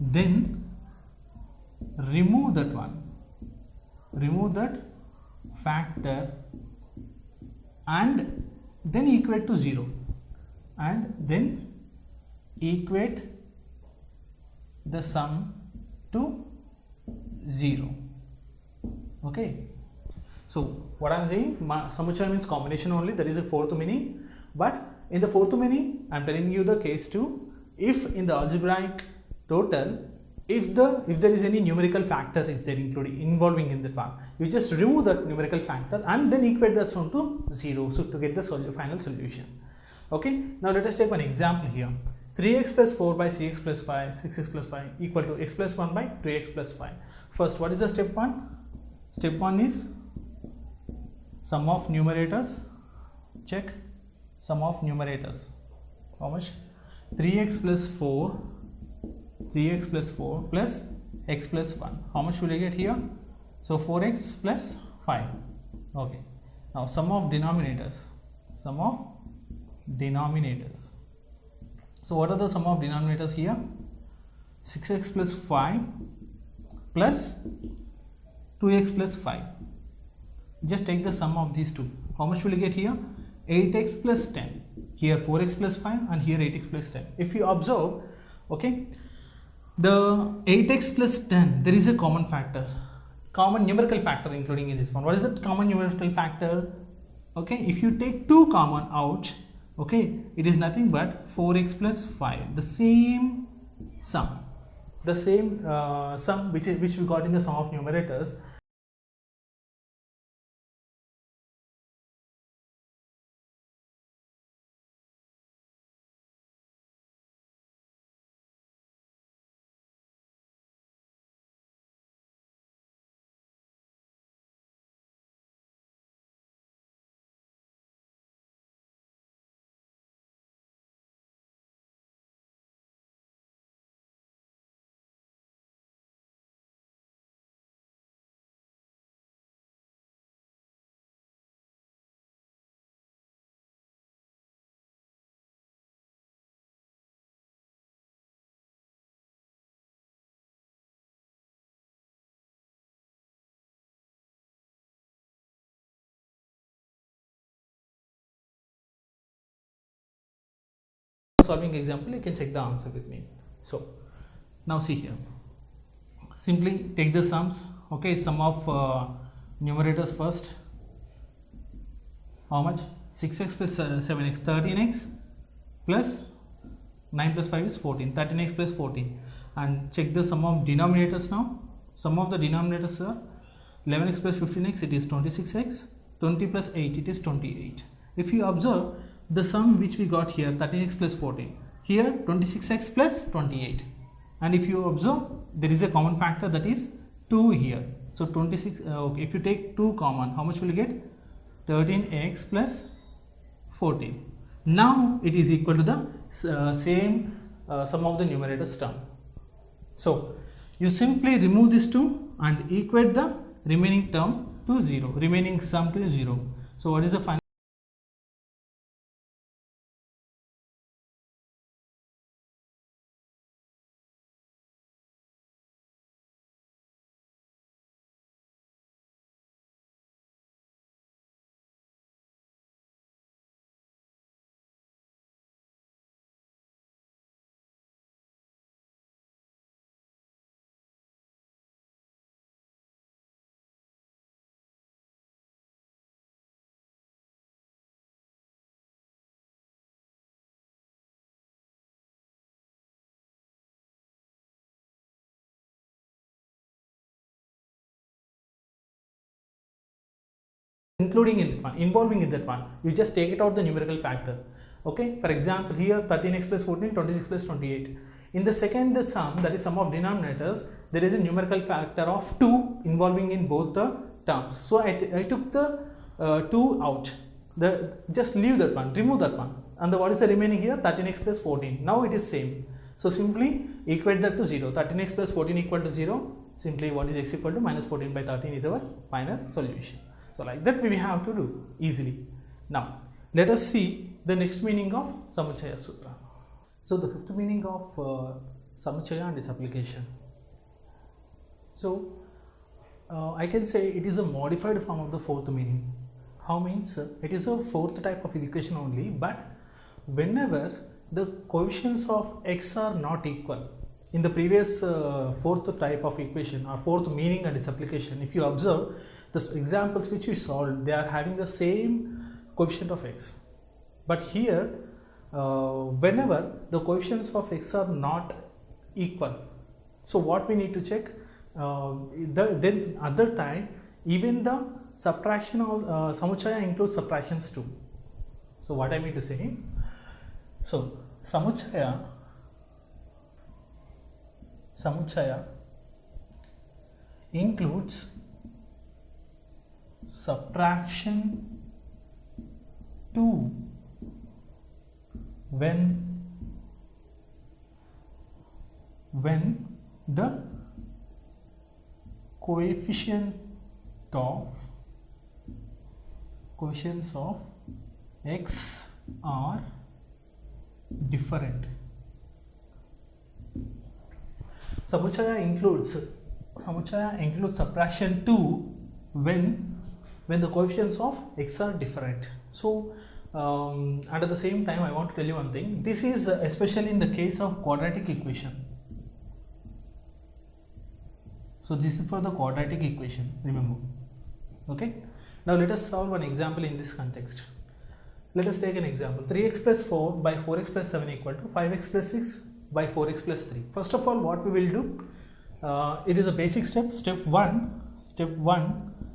then remove that one, remove that factor and then equate to 0 and then equate the sum to 0. Okay, so what I am saying, samuchaya means combination only, that is a fourth meaning. But in the fourth meaning I am telling you the case 2, if in the algebraic total, if there is any numerical factor is there involving in the part, you just remove that numerical factor and then equate the sum to 0, so to get the final solution. Okay, now let us take one example here. 3x plus 4 by cx plus 5, 6x plus 5 equal to x plus 1 by 2x plus 5. First, what is the step 1? Step 1 is sum of numerators. Check sum of numerators. How much? 3x plus 4 plus x plus 1. How much will I get here? So 4x plus 5. Okay. Now sum of denominators. Sum of denominators. So what are the sum of denominators here? 6x plus 5 plus 2x plus 5. Just take the sum of these two. How much will you get here? 8x plus 10. Here 4x plus 5 and here 8x plus 10. If you observe, okay, the 8x plus 10, there is a common factor, common numerical factor including in this one. What is that common numerical factor? Okay, if you take 2 common out, okay, it is nothing but 4x plus 5, the same sum, sum which we got in the sum of numerators. Solving example, you can check the answer with me. So now see here, simply take the sums. Okay, sum of numerators first. How much? 6x plus 7x, 13x plus 9 plus 5 is 14, 13x plus 14. And check the sum of denominators now. Sum of the denominators are 11x plus 15x, it is 26x, 20 plus 8, it is 28. If you observe the sum which we got here, 13x plus 14, here 26x plus 28, and if you observe there is a common factor, that is 2 here. So 26, okay, if you take 2 common, how much will you get? 13x plus 14. Now it is equal to the same sum of the numerators term. So you simply remove these two and equate the remaining term to 0, remaining sum to 0. So what is the final? Including in that one, involving in that one, you just take it out the numerical factor. Okay, for example here 13x plus 14, 26 plus 28. In the second sum, that is sum of denominators, there is a numerical factor of 2 involving in both the terms. So I took the 2 out, just leave that one, remove that one, and what is the remaining here? 13x plus 14. Now it is same. So simply equate that to 0. 13x plus 14 equal to 0. Simply what is x equal to minus 14 by 13 is our final solution. So like that we have to do easily. Now let us see the next meaning of Samuchaya Sutra. So the fifth meaning of Samuchaya and its application. So I can say it is a modified form of the fourth meaning. How means it is a fourth type of equation only, but whenever the coefficients of x are not equal, in the previous fourth type of equation or fourth meaning and its application, if you observe the examples which we solved, they are having the same coefficient of x. But here, whenever the coefficients of x are not equal, so what we need to check, then other time even the subtraction of samuchaya includes subtractions too. So what I mean to say, so samuchaya includes subtraction too when the coefficients of x are different. Samuchaya includes subtraction too when the coefficients of x are different. So and at the same time I want to tell you one thing. This is especially in the case of quadratic equation. So this is for the quadratic equation, remember. Okay. Now let us solve one example in this context. Let us take an example. 3x plus 4 by 4x plus 7 equal to 5x plus 6 by 4x plus 3. First of all, what we will do, it is a basic step. Step 1,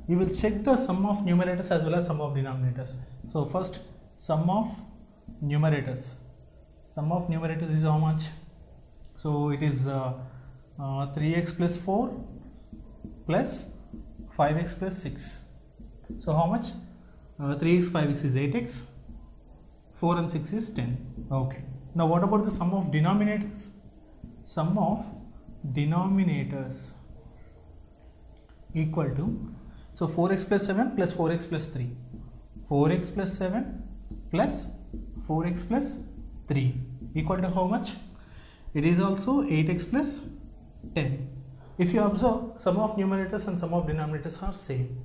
we will check the sum of numerators as well as sum of denominators. So first, sum of numerators. Sum of numerators is how much? So it is 3x plus 4 plus 5x plus 6. So how much? 3x 5x is 8x, 4 and 6 is 10. Okay. Now what about the sum of denominators? Sum of denominators equal to, so 4x plus 7 plus 4x plus 3. 4x plus 7 plus 4x plus 3 equal to how much? It is also 8x plus 10. If you observe, sum of numerators and sum of denominators are same.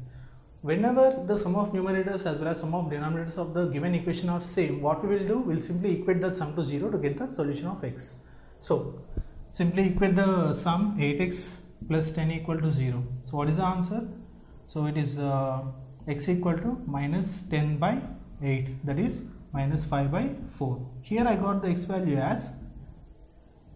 Whenever the sum of numerators as well as sum of denominators of the given equation are same, what we will do, we will simply equate that sum to 0 to get the solution of x. So simply equate the sum 8x plus 10 equal to 0. So what is the answer? So it is x equal to minus 10 by 8, that is minus 5 by 4. Here I got the x value as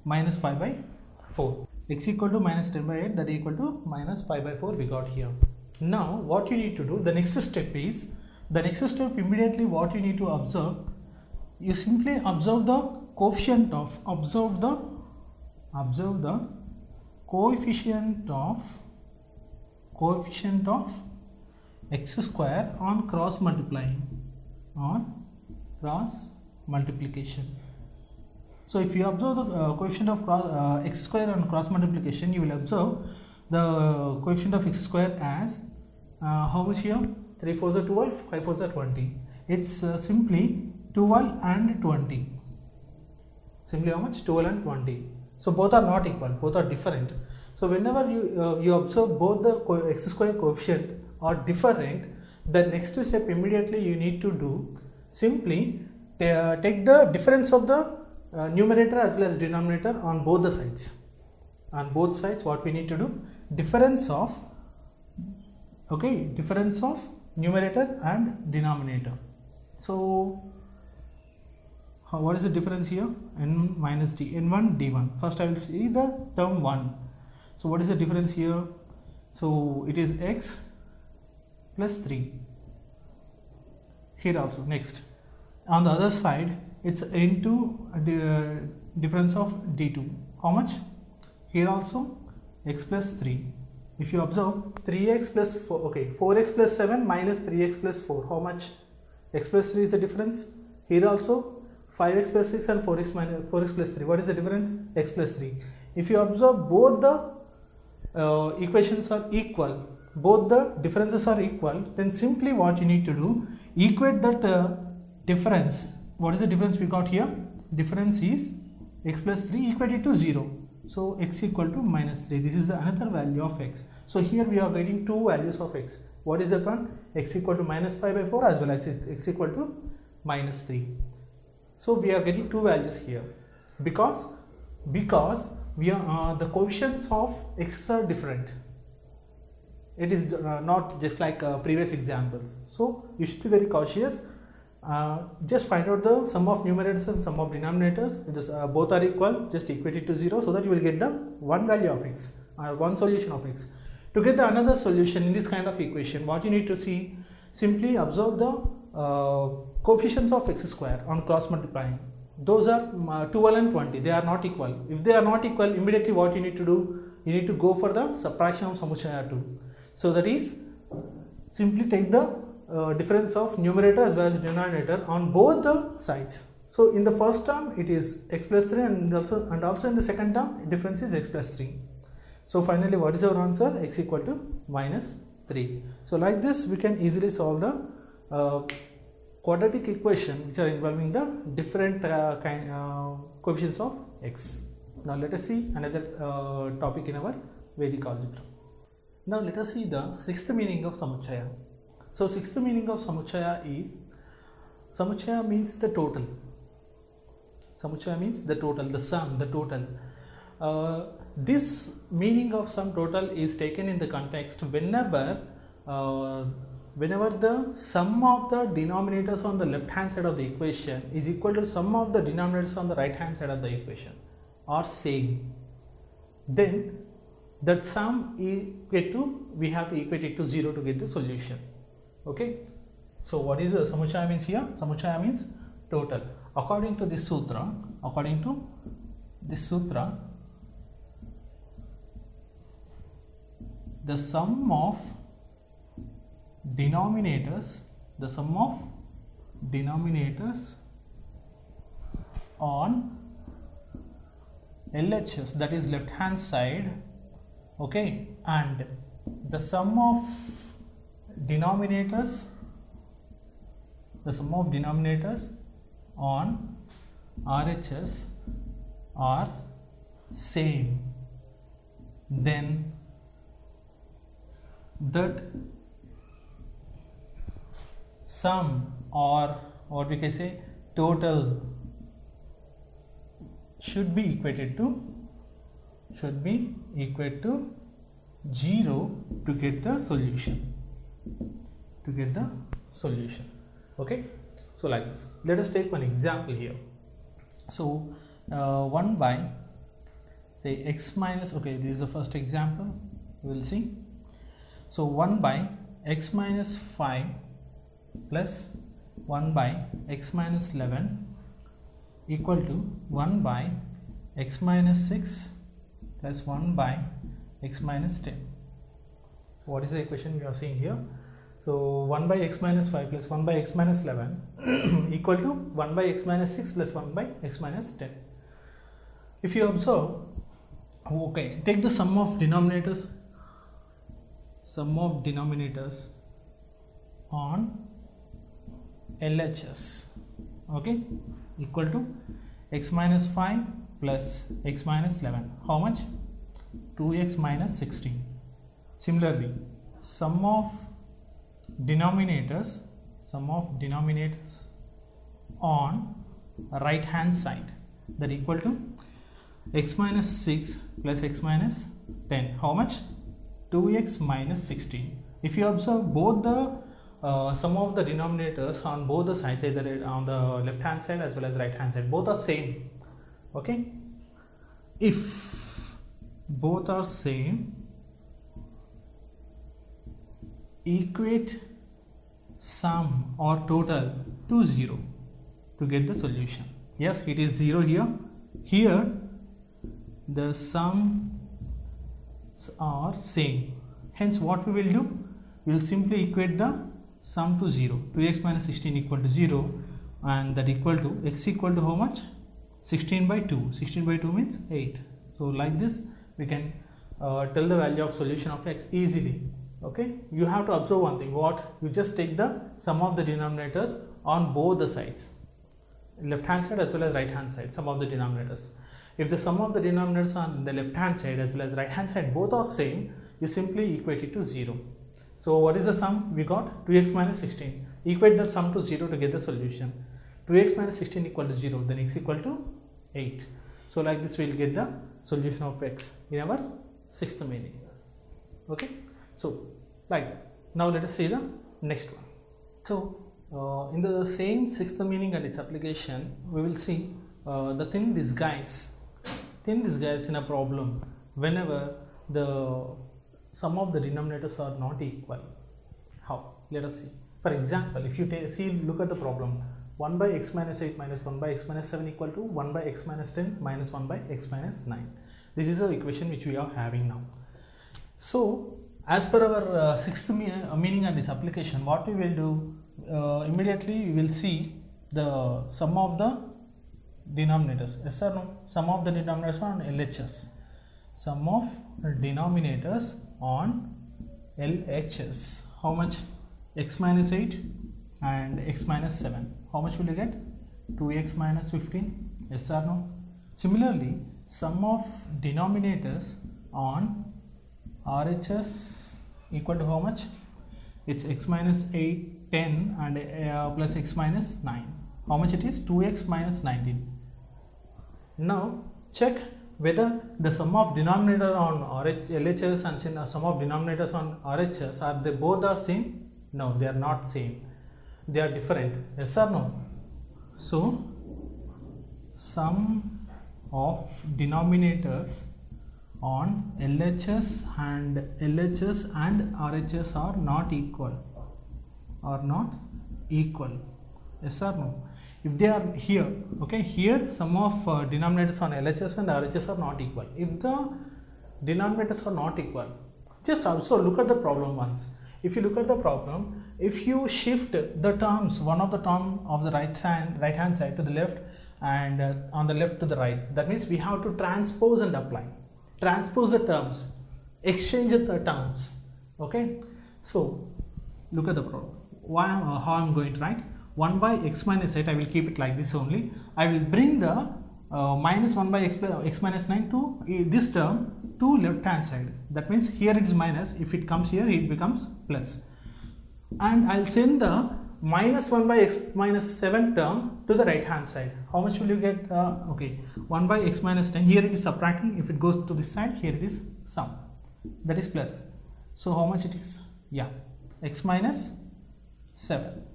minus 5 by 4. X equal to minus 10 by 8, that is equal to minus 5 by 4 we got here. Now what you need to do, the next step immediately what you need to observe, you simply observe the coefficient of, observe the coefficient of x square on cross multiplication. So if you observe the coefficient of x square on cross multiplication, you will observe the coefficient of x square as how much here? 3 4s are 12, 5 4s are 20. It's simply 12 and 20. Simply how much? 12 and 20. So both are not equal, both are different. So whenever you observe both the x square coefficient are different, the next step immediately you need to do, simply take the difference of the numerator as well as denominator on both the sides. On both sides, what we need to do, difference of numerator and denominator. So what is the difference here? N minus d, n1 d1. First I will see the term 1. So what is the difference here? So it is x plus 3. Here also, next on the other side, it's into the difference of d2. How much? Here also x plus 3. If you observe 3x plus 4, okay, 4x plus 7 minus 3x plus 4. How much? X plus 3 is the difference. Here also 5x plus 6 and 4x plus 3. What is the difference? X plus 3. If you observe both the equations are equal, both the differences are equal, then simply what you need to do, equate that difference. What is the difference we got here? Difference is x plus 3, equate it to 0. So x equal to minus 3. This is the another value of x. So here we are getting two values of x. What is that one? X equal to minus 5 by 4 as well as x equal to minus 3. So we are getting two values here because we are the coefficients of x are different. It is not just like previous examples. So you should be very cautious. Just find out the sum of numerators and sum of denominators. Both are equal, just equate it to 0 so that you will get the one value of x or one solution of x. To get the another solution in this kind of equation, what you need to see, simply observe the coefficients of x square on cross multiplying. Those are 12 and 20. They are not equal. If they are not equal, immediately what you need to do, you need to go for the subtraction of samuchaya 2. So that is, simply take the difference of numerator as well as denominator on both the sides. So in the first term it is x plus 3 and also in the second term difference is x plus 3. So finally what is our answer? X equal to minus 3. So like this we can easily solve the quadratic equation which are involving the different coefficients of x. Now let us see another topic in our Vedic algebra. Now let us see the sixth meaning of samuchaya. So sixth meaning of samuchaya is, samuchaya means the total. Samuchaya means the total, the sum, the total. This meaning of sum total is taken in the context whenever the sum of the denominators on the left hand side of the equation is equal to sum of the denominators on the right hand side of the equation or same, then that sum we have to equate it to 0 to get the solution. Okay, so what is the samuchaya means here? Samuchaya means total. According to this sutra, the sum of denominators on LHS, that is left hand side, okay, and the sum of denominators on RHS are same, then that sum, or what we can say total, should be equated to 0 to get the solution. Okay, so like this, let us take one example here. So 1 by, say, x minus, okay, this is the first example we will see. So 1 by x minus 5 plus 1 by x minus 11 equal to 1 by x minus 6 plus 1 by x minus 10. So what is the equation we are seeing here? So 1 by x minus 5 plus 1 by x minus 11 equal to 1 by x minus 6 plus 1 by x minus 10. If you observe, okay, take the sum of denominators on LHS, okay, equal to x minus 5 plus x minus 11. How much? 2x minus 16. Similarly, sum of denominators on right hand side, that equal to x minus 6 plus x minus 10. How much? 2x minus 16. If you observe, both the sum of the denominators on both the sides, either on the left hand side as well as right hand side, both are same. Okay, if both are same, equate sum or total to 0 to get the solution. Yes, it is 0 here. Here the sums are same. Hence what we will do? We will simply equate the sum to 0. 2x minus 16 equal to 0, and that equal to x equal to how much? 16 by 2. 16 by 2 means 8. So like this we can tell the value of solution of x easily. Okay, you have to observe one thing. What? You just take the sum of the denominators on both the sides, left hand side as well as right hand side, sum of the denominators. If the sum of the denominators on the left hand side as well as right hand side both are same, you simply equate it to 0. So what is the sum? We got 2x minus 16. Equate that sum to 0 to get the solution. 2x minus 16 equal to 0, then x equal to 8. So like this we will get the solution of x in our sixth meaning. Okay. So like now let us see the next one. So in the same sixth meaning and its application, we will see the thin disguise in a problem whenever the sum of the denominators are not equal. How? Let us see. For example, if you look at the problem, 1 by x minus 8 minus 1 by x minus 7 equal to 1 by x minus 10 minus 1 by x minus 9. This is the equation which we are having now. So as per our sixth meaning and its application, what we will do, immediately we will see the sum of the denominators. Yes or no? Sum of the denominators on LHS. Sum of denominators on LHS. How much? X minus 8 and x minus 7. How much will you get? 2x minus 15. Yes or no? Similarly, sum of denominators on RHS equal to how much? It's x minus 8, 10 and plus x minus 9. How much it is? 2x minus 19. Now check whether the sum of denominator on LHS and sum of denominators on RHS are they both are same? No, they are not same. They are different. Yes or no? So sum of denominators on LHS and RHS are not equal. Yes or no? If they are here, okay, here sum of denominators on LHS and RHS are not equal. If the denominators are not equal, just also look at the problem once. If you look at the problem, if you shift the terms, one of the term of the right hand side to the left and on the left to the right, that means we have to transpose and apply. Transpose the terms, exchange the terms. Okay, so look at the problem. How I am going to write? 1 by x minus 8, I will keep it like this only. I will bring the minus 1 by x minus 9 to this term to left hand side. That means here it is minus. If it comes here, it becomes plus. And I will send the minus 1 by x minus 7 term to the right hand side. How much will you get? Okay, 1 by x minus 10. Here it is subtracting. If it goes to this side, here it is sum. That is plus. So how much it is? Yeah, x minus 7.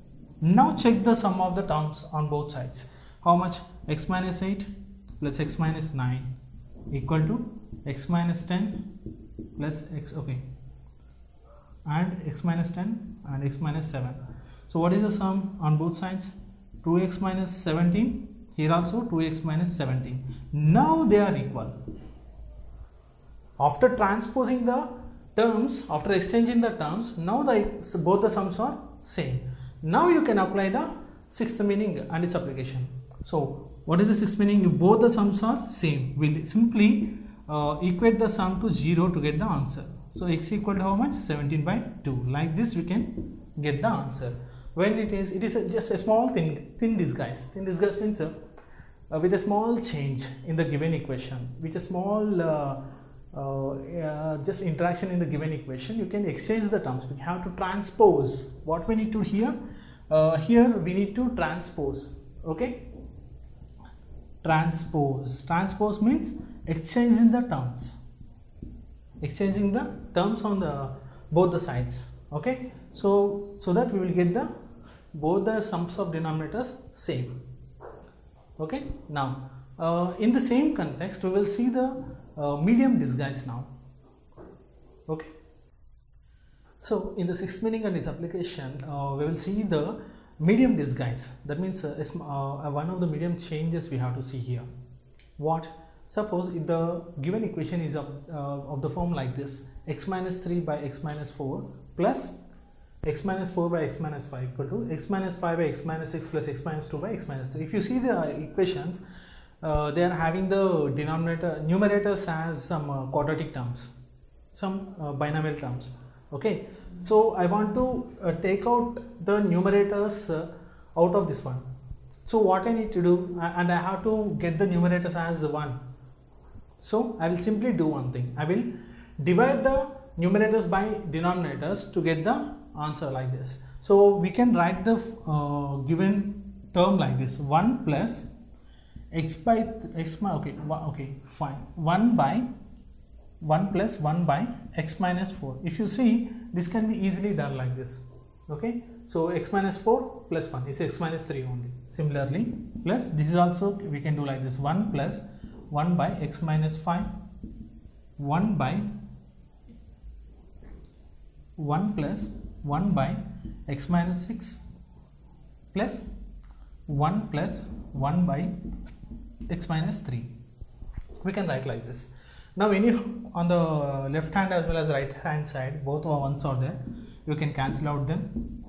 Now check the sum of the terms on both sides. How much? X minus 8 plus x minus 9 equal to x minus 10 plus x, okay, and x minus 10 and x minus 7. So what is the sum on both sides? 2x minus 17, here also 2x minus 17. Now they are equal. After transposing the terms, after exchanging the terms, now both the sums are same. Now you can apply the sixth meaning and its application. So what is the sixth meaning? If both the sums are same, we'll simply equate the sum to 0 to get the answer. So x equal to how much? 17 by 2. Like this we can get the answer. When it is just a small thin disguise. Thin disguise means with a small change in the given equation, with a small just interaction in the given equation, you can exchange the terms. We have to transpose. What we need to here we need to transpose. Okay, transpose means exchanging the terms, on both the sides. Okay, so that we will get both the sums of denominators same. Okay, now in the same context we will see the medium disguise now. Okay, so in the sixth meaning and its application, we will see the medium disguise. That means one of the medium changes we have to see here. What? Suppose if the given equation is of the form like this: x minus 3 by x minus 4 plus x minus 4 by x minus 5 equal to x minus 5 by x minus 6 plus x minus 2 by x minus 3. If you see the equations, they are having the numerators as some quadratic terms, some binomial terms. Okay, so I want to take out the numerators out of this one. So what I need to do, and I have to get the numerators as 1. So I will simply do one thing. I will divide the numerators by denominators to get the answer like this. So we can write the given term like this: 1 plus x by okay fine 1 by 1 plus 1 by x minus 4. If you see, this can be easily done like this. Okay, so x minus 4 plus 1 is x minus 3 only. Similarly, plus this is also we can do like this: 1 plus 1 by x minus 5, 1 by 1 plus 1 by x minus 6 plus 1 plus 1 by x minus 3. We can write like this. Now anyhow, on the left hand as well as right hand side, both are ones are there. You can cancel out them.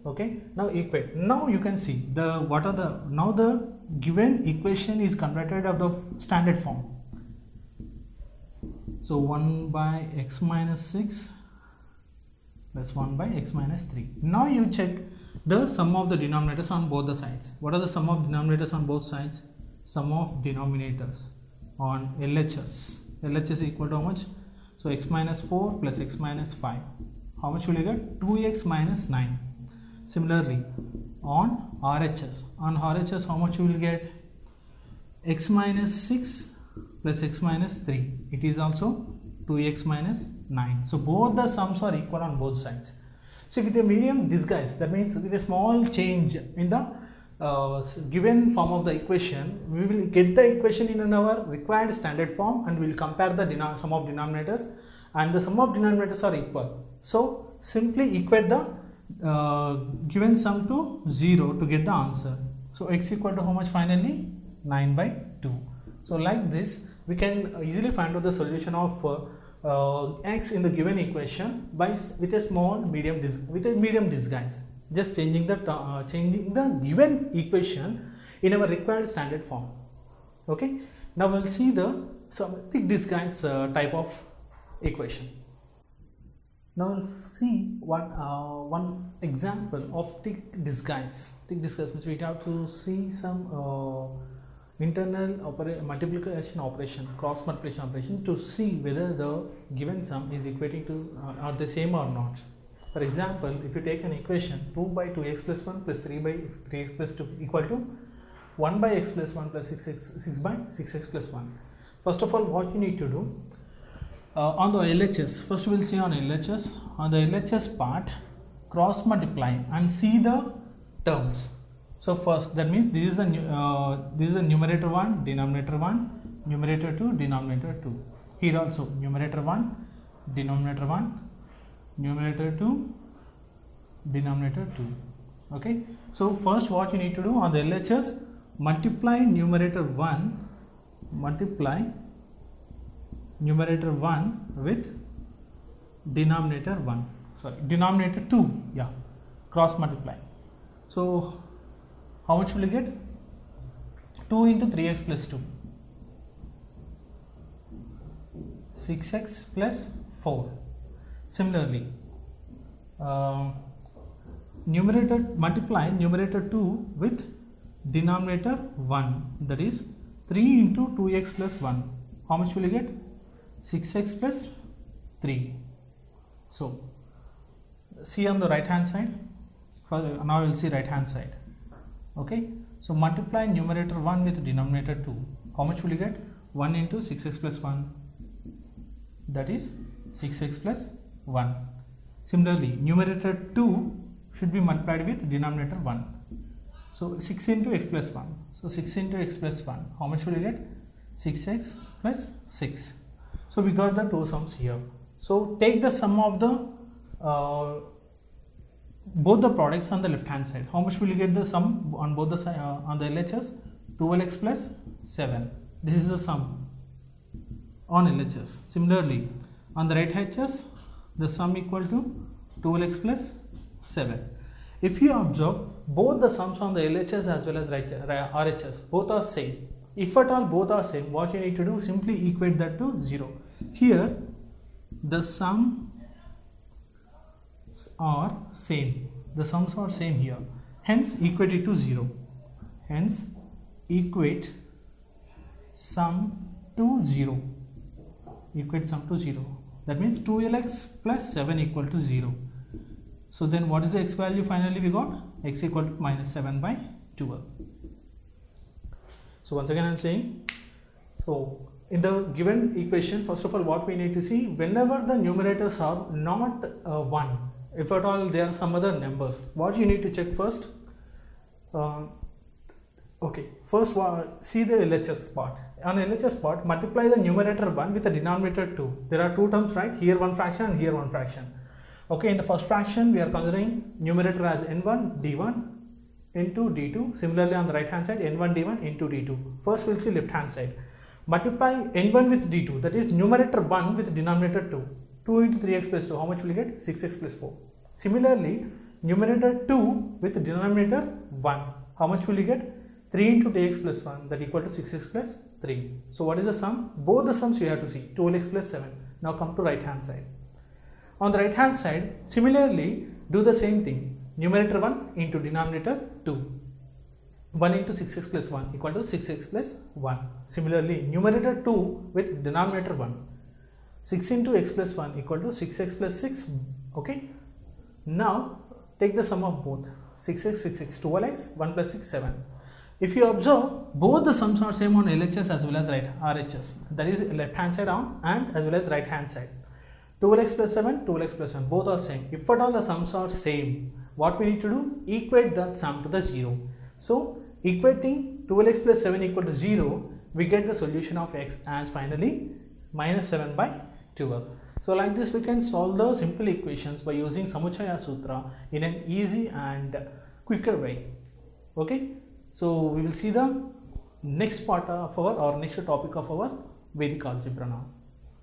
Okay, now equate. Now you can see now the given equation is converted of the standard form. So 1 by x minus 6 plus 1 by x minus 3. Now you check the sum of the denominators on both the sides. What are the sum of denominators on both sides? Sum of denominators on LHS. LHS equal to how much? So x minus 4 plus x minus 5. How much will you get? 2x minus 9. Similarly, on RHS. On RHS, how much you will get? X minus 6 plus x minus 3. It is also 2x minus 9. So both the sums are equal on both sides. So with a medium disguise, that means with a small change in the given form of the equation, we will get the equation in our required standard form and we will compare the sum of denominators, and the sum of denominators are equal. So simply equate the given sum to 0 to get the answer. So x equal to how much finally? 9 by 2. So like this we can easily find out the solution of x in the given equation with a small medium disguise, just changing the given equation in our required standard form. Okay, now we will see the thick disguise type of equation. Now we'll see one example of thick disguise. Thick disguise means we have to see some internal multiplication operation, cross multiplication operation, to see whether the given sum is equating to are the same or not. For example, if you take an equation 2 by 2x plus 1 plus 3 by 3x plus 2 equal to 1 by x plus 1 plus 6 by 6x plus 1. First of all, what you need to do, on the LHS, first we will see on LHS. On the LHS part, cross multiply and see the terms. So first, that means this is a numerator 1, denominator 1, numerator 2, denominator 2. Here also numerator 1, denominator 1, numerator 2, denominator 2. Okay. So first what you need to do on the LHS, multiply numerator 1 with denominator 1, sorry, denominator 2, yeah, cross multiply. So how much will you get? 2 into 3x plus 2, 6x plus 4. Similarly, multiply numerator 2 with denominator 1, that is 3 into 2x plus 1. How much will you get? 6x plus 3. So see on the right hand side. Now we will see right hand side. Okay, so multiply numerator 1 with denominator 2. How much will you get? 1 into 6x plus 1, that is 6x plus 1. Similarly, numerator 2 should be multiplied with denominator 1. So 6 into x plus 1. So 6 into x plus 1. How much will you get? 6x plus 6. So we got the two sums here. So take the sum of the both the products on the left hand side. How much will you get the sum on both the side on the LHS? 12x plus 7. This is the sum on LHS. Similarly, on the right HS, the sum equal to 12x plus 7. If you observe, both the sums on the LHS as well as RHS, both are same. If at all both are same, what you need to do, simply equate that to 0. Here, the sum are same. The sums are same here. Hence, equate it to 0. Hence, equate sum to 0. Equate sum to 0. That means 12x plus 7 equal to 0. So then what is the x value finally we got? X equal to minus 7 by 12. So once again I am saying, so in the given equation, first of all what we need to see, whenever the numerators are not 1, if at all there are some other numbers, what you need to check first? Okay, first see the LHS part. On LHS part, multiply the numerator 1 with the denominator 2. There are two terms, right? Here one fraction and here one fraction. Okay, in the first fraction we are considering numerator as n1 d1 into d2. Similarly on the right hand side, n1 d1 into d2. First we'll see left hand side. Multiply n1 with d2, that is numerator 1 with denominator 2. 2 into 3x plus 2, how much will you get? 6x plus 4. Similarly, numerator 2 with denominator 1, how much will you get? 3 into 2x plus 1, that equal to 6x plus 3. So what is the sum? Both the sums you have to see, 12x plus 7. Now come to right hand side. On the right hand side, similarly do the same thing. Numerator 1 into denominator 2. 1 into 6x plus 1 equal to 6x plus 1. Similarly, numerator 2 with denominator 1. 6 into x plus 1 equal to 6x plus 6. Okay. Now take the sum of both. 6x, 6x, 12x, 1 plus 6, 7. If you observe, both the sums are same on LHS as well as RHS. That is left hand side on and as well as right hand side. 12x plus 7, 12x plus 1, both are same. If at all the sums are same, what we need to do? Equate that sum to the 0. So equating 12x plus 7 equal to 0, we get the solution of x as finally minus 7 by 12. So like this we can solve the simple equations by using sunyam sutra in an easy and quicker way. Okay. So we will see the next part of our or next topic of our Vedic algebra now.